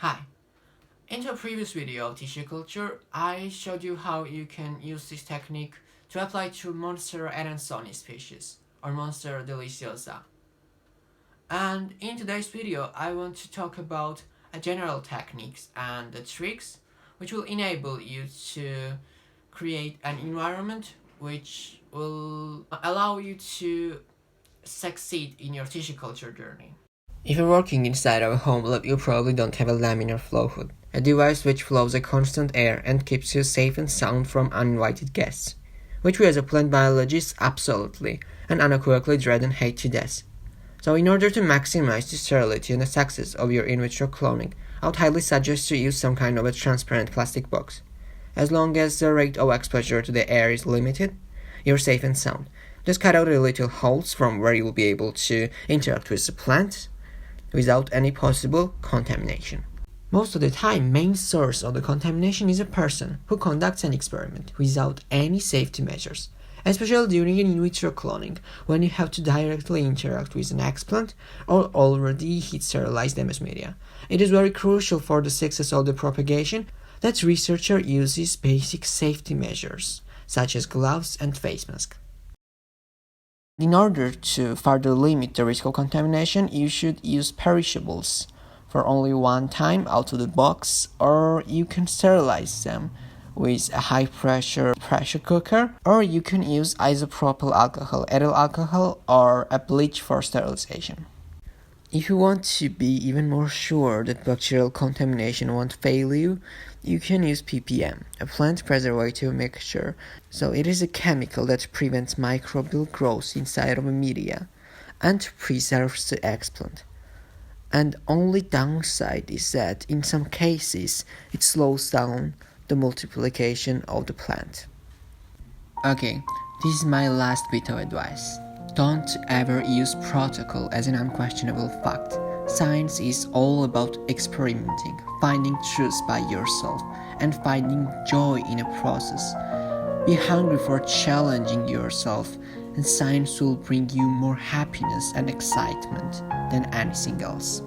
Hi. In the previous video of tissue culture, I showed you how you can use this technique to apply to Monstera adansoni species, or Monstera deliciosa. And in today's video, I want to talk about general techniques and the tricks which will enable you to create an environment which will allow you to succeed in your tissue culture journey. If you're working inside of a home lab, you probably don't have a laminar flow hood, a device which flows a constant air and keeps you safe and sound from uninvited guests, which we as a plant biologists absolutely and unequivocally dread and hate to death. So in order to maximize the sterility and the success of your in vitro cloning, I would highly suggest to use some kind of a transparent plastic box. As long as the rate of exposure to the air is limited, you're safe and sound. Just cut out the little holes from where you'll be able to interact with the plant without any possible contamination. Most of the time, main source of the contamination is a person who conducts an experiment without any safety measures, especially during an in vitro cloning, when you have to directly interact with an explant or already heat sterilized MS media. It is very crucial for the success of the propagation that researcher uses basic safety measures, such as gloves and face mask. In order to further limit the risk of contamination, you should use perishables for only one time out of the box, or you can sterilize them with a high pressure cooker, or you can use isopropyl alcohol, ethyl alcohol, or a bleach for sterilization. If you want to be even more sure that bacterial contamination won't fail you, you can use ppm, a plant preservative mixture. So it is a chemical that prevents microbial growth inside of a media and preserves the explant. And only downside is that in some cases it slows down the multiplication of the plant. Okay, this is my last bit of advice. Don't ever use protocol as an unquestionable fact. Science is all about experimenting, finding truths by yourself, and finding joy in a process. Be hungry for challenging yourself, and science will bring you more happiness and excitement than anything else.